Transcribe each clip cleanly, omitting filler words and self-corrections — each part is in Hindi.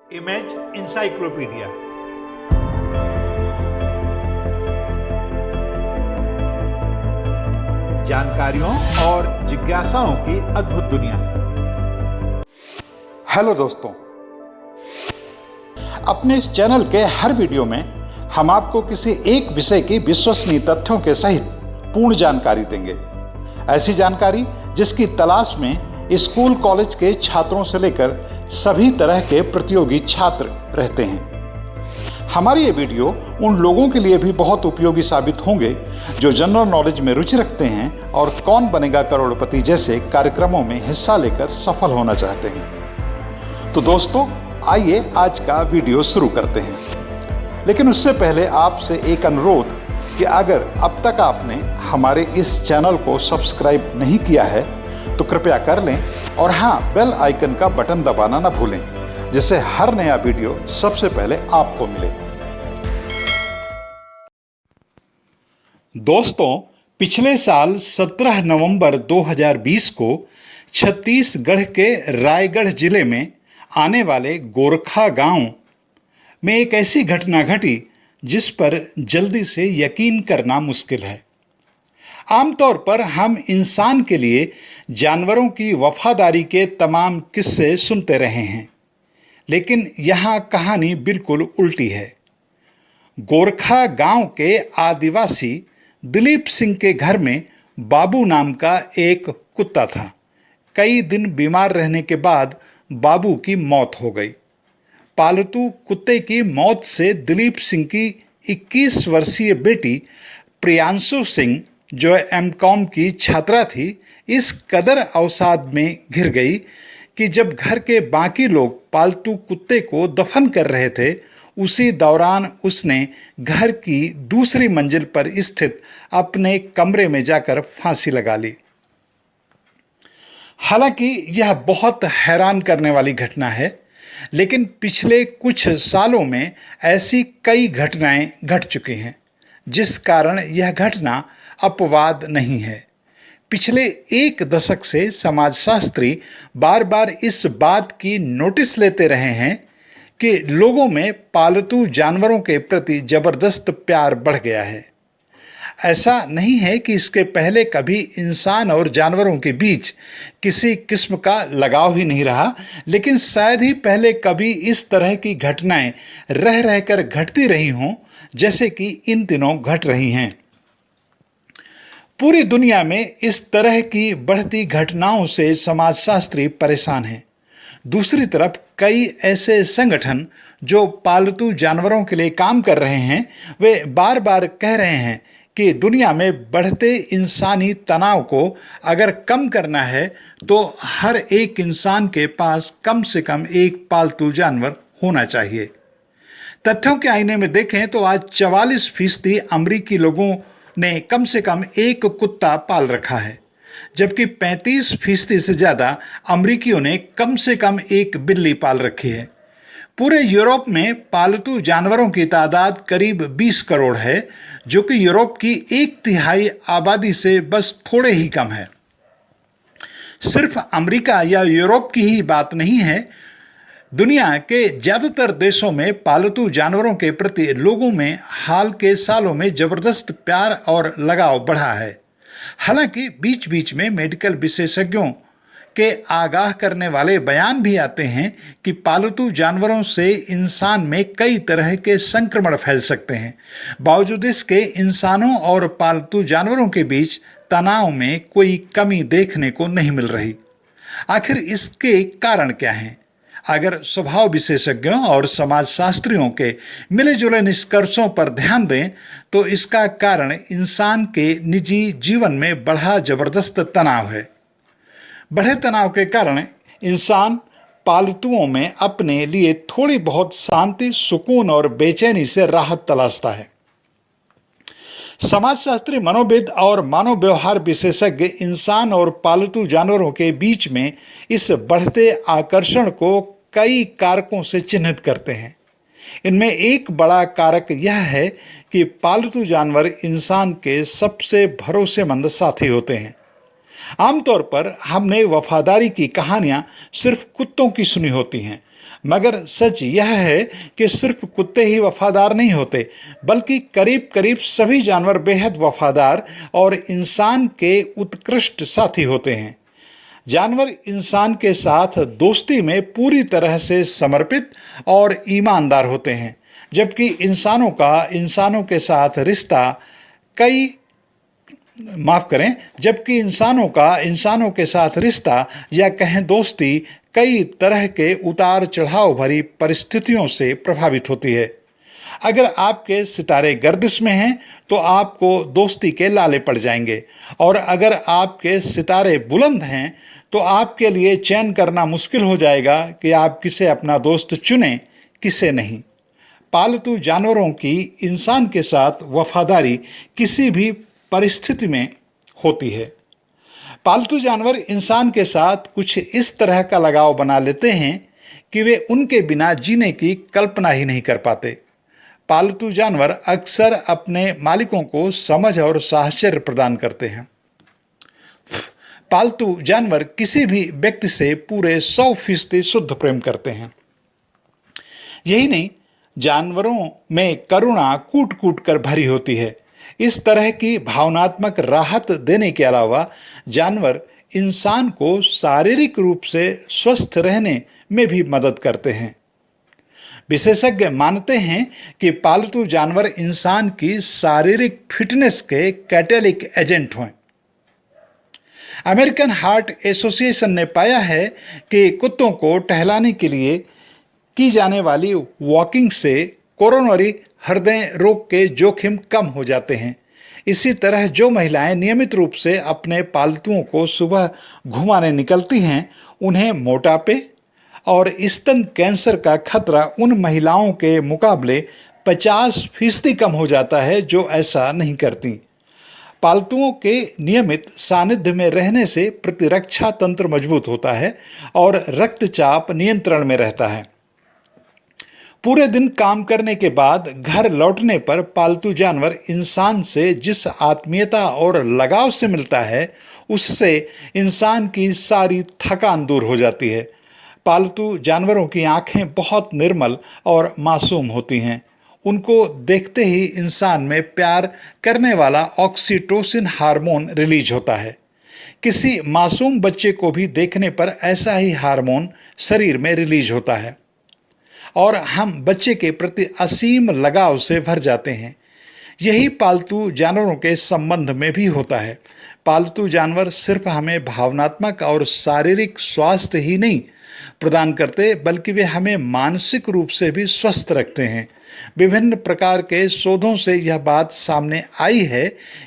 Image encyclopedia. जानकारियों और जिज्ञासाओं की अद्भुत दुनिया। हेलो दोस्तों, अपने इस चैनल के हर वीडियो में हम आपको किसी एक विषय की विश्वसनीय तथ्यों के सहित पूर्ण जानकारी देंगे। ऐसी जानकारी जिसकी तलाश में स्कूल कॉलेज के छात्रों से लेकर सभी तरह के प्रतियोगी छात्र रहते हैं। हमारी ये वीडियो उन लोगों के लिए भी बहुत उपयोगी साबित होंगे जो जनरल नॉलेज में रुचि रखते हैं और कौन बनेगा करोड़पति जैसे कार्यक्रमों में हिस्सा लेकर सफल होना चाहते हैं। तो दोस्तों, आइए आज का वीडियो शुरू करते हैं। लेकिन उससे पहले आपसे एक अनुरोध कि अगर अब तक आपने हमारे इस चैनल को सब्सक्राइब नहीं किया है तो कृपया कर लें और हाँ, बेल आइकन का बटन दबाना ना भूलें, जिससे हर नया वीडियो सबसे पहले आपको मिले। दोस्तों, पिछले साल 17 नवंबर 2020 को छत्तीसगढ़ के रायगढ़ जिले में आने वाले गोरखा गांव में एक ऐसी घटना घटी जिस पर जल्दी से यकीन करना मुश्किल है। आमतौर पर हम इंसान के लिए जानवरों की वफादारी के तमाम किस्से सुनते रहे हैं, लेकिन यहाँ कहानी बिल्कुल उल्टी है। गोरखा गांव के आदिवासी दिलीप सिंह के घर में बाबू नाम का एक कुत्ता था। कई दिन बीमार रहने के बाद बाबू की मौत हो गई। पालतू कुत्ते की मौत से दिलीप सिंह की 21 वर्षीय बेटी प्रियांशु सिंह, जो एमकॉम की छात्रा थी, इस कदर अवसाद में घिर गई कि जब घर के बाकी लोग पालतू कुत्ते को दफन कर रहे थे, उसी दौरान उसने घर की दूसरी मंजिल पर स्थित अपने कमरे में जाकर फांसी लगा ली। हालांकि यह बहुत हैरान करने वाली घटना है, लेकिन पिछले कुछ सालों में ऐसी कई घटनाएं घट चुकी हैं, जिस कारण यह घटना अपवाद नहीं है। पिछले एक दशक से समाजशास्त्री बार बार इस बात की नोटिस लेते रहे हैं कि लोगों में पालतू जानवरों के प्रति जबरदस्त प्यार बढ़ गया है। ऐसा नहीं है कि इसके पहले कभी इंसान और जानवरों के बीच किसी किस्म का लगाव ही नहीं रहा, लेकिन शायद ही पहले कभी इस तरह की घटनाएं रह रहकर घटती रही हों जैसे कि इन दिनों घट रही हैं। पूरी दुनिया में इस तरह की बढ़ती घटनाओं से समाजशास्त्री परेशान हैं। दूसरी तरफ कई ऐसे संगठन जो पालतू जानवरों के लिए काम कर रहे हैं, वे बार बार कह रहे हैं कि दुनिया में बढ़ते इंसानी तनाव को अगर कम करना है तो हर एक इंसान के पास कम से कम एक पालतू जानवर होना चाहिए। तथ्यों के आईने में देखें तो आज 44% अमरीकी लोगों ने कम से कम एक कुत्ता पाल रखा है, जबकि 35% से ज़्यादा अमरीकियों ने कम से कम एक बिल्ली पाल रखी है। पूरे यूरोप में पालतू जानवरों की तादाद करीब 20 करोड़ है, जो कि यूरोप की 1/3 आबादी से बस थोड़े ही कम है। सिर्फ अमेरिका या यूरोप की ही बात नहीं है, दुनिया के ज़्यादातर देशों में पालतू जानवरों के प्रति लोगों में हाल के सालों में ज़बरदस्त प्यार और लगाव बढ़ा है। हालांकि बीच बीच में मेडिकल विशेषज्ञों के आगाह करने वाले बयान भी आते हैं कि पालतू जानवरों से इंसान में कई तरह के संक्रमण फैल सकते हैं। बावजूद इसके इंसानों और पालतू जानवरों के बीच तनाव में कोई कमी देखने को नहीं मिल रही। आखिर इसके कारण क्या हैं? अगर स्वभाव विशेषज्ञों और समाजशास्त्रियों के मिले जुले निष्कर्षों पर ध्यान दें तो इसका कारण इंसान के निजी जीवन में बढ़ा जबरदस्त तनाव है। बढ़े तनाव के कारण इंसान पालतुओं में अपने लिए थोड़ी बहुत शांति, सुकून और बेचैनी से राहत तलाशता है। समाजशास्त्री, मनोविद और मानव व्यवहार विशेषज्ञ इंसान और पालतू जानवरों के बीच में इस बढ़ते आकर्षण को कई कारकों से चिन्हित करते हैं। इनमें एक बड़ा कारक यह है कि पालतू जानवर इंसान के सबसे भरोसेमंद साथी होते हैं। आमतौर पर हमने वफादारी की कहानियां सिर्फ कुत्तों की सुनी होती हैं, मगर सच यह है कि सिर्फ कुत्ते ही वफादार नहीं होते, बल्कि करीब करीब सभी जानवर बेहद वफादार और इंसान के उत्कृष्ट साथी होते हैं। जानवर इंसान के साथ दोस्ती में पूरी तरह से समर्पित और ईमानदार होते हैं, जबकि इंसानों का इंसानों के साथ रिश्ता जबकि इंसानों के साथ रिश्ता या कहें दोस्ती कई तरह के उतार चढ़ाव भरी परिस्थितियों से प्रभावित होती है। अगर आपके सितारे गर्दिश में हैं तो आपको दोस्ती के लाले पड़ जाएंगे, और अगर आपके सितारे बुलंद हैं तो आपके लिए चयन करना मुश्किल हो जाएगा कि आप किसे अपना दोस्त चुनें, किसे नहीं। पालतू जानवरों की इंसान के साथ वफादारी किसी भी परिस्थिति में होती है। पालतू जानवर इंसान के साथ कुछ इस तरह का लगाव बना लेते हैं कि वे उनके बिना जीने की कल्पना ही नहीं कर पाते। पालतू जानवर अक्सर अपने मालिकों को समझ और साहचर्य प्रदान करते हैं। पालतू जानवर किसी भी व्यक्ति से पूरे 100% शुद्ध प्रेम करते हैं। यही नहीं, जानवरों में करुणा कूट कूट कर भरी होती है। इस तरह की भावनात्मक राहत देने के अलावा जानवर इंसान को शारीरिक रूप से स्वस्थ रहने में भी मदद करते हैं। विशेषज्ञ मानते हैं कि पालतू जानवर इंसान की शारीरिक फिटनेस के कैटालिटिक एजेंट हैं। अमेरिकन हार्ट एसोसिएशन ने पाया है कि कुत्तों को टहलाने के लिए की जाने वाली वॉकिंग से कोरोनरी हृदय रोग के जोखिम कम हो जाते हैं। इसी तरह जो महिलाएं नियमित रूप से अपने पालतुओं को सुबह घुमाने निकलती हैं, उन्हें मोटापे और स्तन कैंसर का खतरा उन महिलाओं के मुकाबले 50% कम हो जाता है जो ऐसा नहीं करती। पालतुओं के नियमित सानिध्य में रहने से प्रतिरक्षा तंत्र मजबूत होता है और रक्तचाप नियंत्रण में रहता है। पूरे दिन काम करने के बाद घर लौटने पर पालतू जानवर इंसान से जिस आत्मीयता और लगाव से मिलता है, उससे इंसान की सारी थकान दूर हो जाती है। पालतू जानवरों की आंखें बहुत निर्मल और मासूम होती हैं। उनको देखते ही इंसान में प्यार करने वाला ऑक्सीटोसिन हार्मोन रिलीज होता है। किसी मासूम बच्चे को भी देखने पर ऐसा ही हार्मोन शरीर में रिलीज होता है और हम बच्चे के प्रति असीम लगाव से भर जाते हैं। यही पालतू जानवरों के संबंध में भी होता है। पालतू जानवर सिर्फ हमें भावनात्मक और शारीरिक स्वास्थ्य ही नहीं प्रदान करते, बल्कि वे हमें मानसिक रूप से भी स्वस्थ रखते हैं। विभिन्न प्रकार के शोधों से यह बात सामने आई है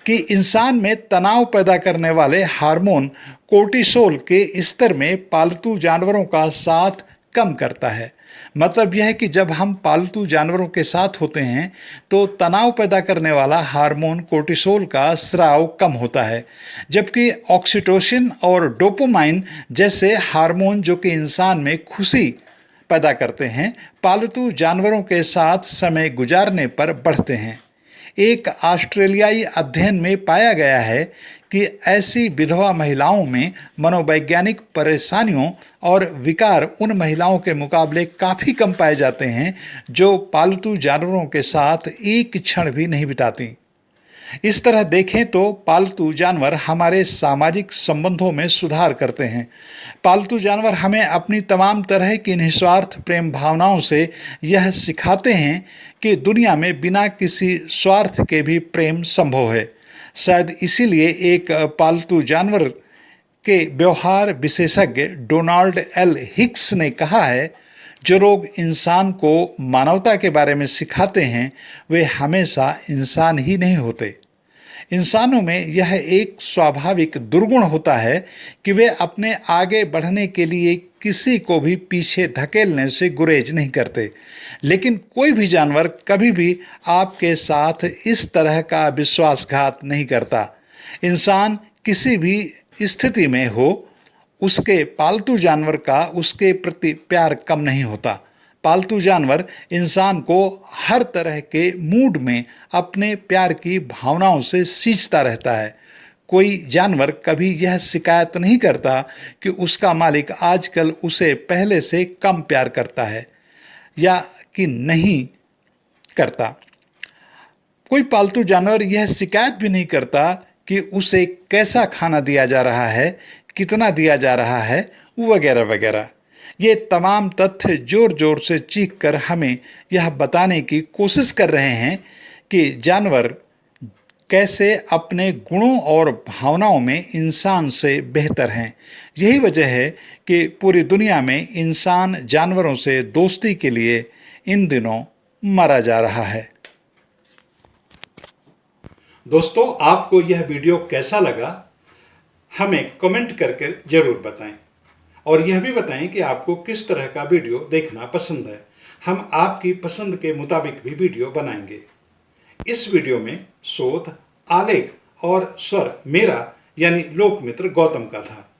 कि इंसान में तनाव पैदा करने वाले हार्मोन कोर्टिसोल के स्तर में पालतू जानवरों का साथ कम करता है। मतलब यह है कि जब हम पालतू जानवरों के साथ होते हैं तो तनाव पैदा करने वाला हार्मोन कोर्टिसोल का स्राव कम होता है, जबकि ऑक्सीटोसिन और डोपामाइन जैसे हार्मोन जो कि इंसान में खुशी पैदा करते हैं, पालतू जानवरों के साथ समय गुजारने पर बढ़ते हैं। एक ऑस्ट्रेलियाई अध्ययन में पाया गया है कि ऐसी विधवा महिलाओं में मनोवैज्ञानिक परेशानियों और विकार उन महिलाओं के मुकाबले काफ़ी कम पाए जाते हैं जो पालतू जानवरों के साथ एक क्षण भी नहीं बिताती। इस तरह देखें तो पालतू जानवर हमारे सामाजिक संबंधों में सुधार करते हैं। पालतू जानवर हमें अपनी तमाम तरह की निस्वार्थ प्रेम भावनाओं से यह सिखाते हैं कि दुनिया में बिना किसी स्वार्थ के भी प्रेम संभव है। शायद इसीलिए एक पालतू जानवर के व्यवहार विशेषज्ञ डोनाल्ड एल हिक्स ने कहा है, जो लोग इंसान को मानवता के बारे में सिखाते हैं वे हमेशा इंसान ही नहीं होते। इंसानों में यह एक स्वाभाविक दुर्गुण होता है कि वे अपने आगे बढ़ने के लिए किसी को भी पीछे धकेलने से गुरेज नहीं करते, लेकिन कोई भी जानवर कभी भी आपके साथ इस तरह का विश्वासघात नहीं करता। इंसान किसी भी स्थिति में हो, उसके पालतू जानवर का उसके प्रति प्यार कम नहीं होता। पालतू जानवर इंसान को हर तरह के मूड में अपने प्यार की भावनाओं से सींचता रहता है। कोई जानवर कभी यह शिकायत नहीं करता कि उसका मालिक आजकल उसे पहले से कम प्यार करता है या कि नहीं करता। कोई पालतू जानवर यह शिकायत भी नहीं करता कि उसे कैसा खाना दिया जा रहा है, कितना दिया जा रहा है, वगैरह वगैरह। ये तमाम तथ्य जोर जोर से चीख कर हमें यह बताने की कोशिश कर रहे हैं कि जानवर कैसे अपने गुणों और भावनाओं में इंसान से बेहतर हैं। यही वजह है कि पूरी दुनिया में इंसान जानवरों से दोस्ती के लिए इन दिनों मरा जा रहा है। दोस्तों, आपको यह वीडियो कैसा लगा हमें कमेंट करके जरूर बताएं और यह भी बताएं कि आपको किस तरह का वीडियो देखना पसंद है। हम आपकी पसंद के मुताबिक भी वीडियो बनाएंगे। इस वीडियो में शोध, आलेख और स्वर मेरा यानी लोकमित्र गौतम का था।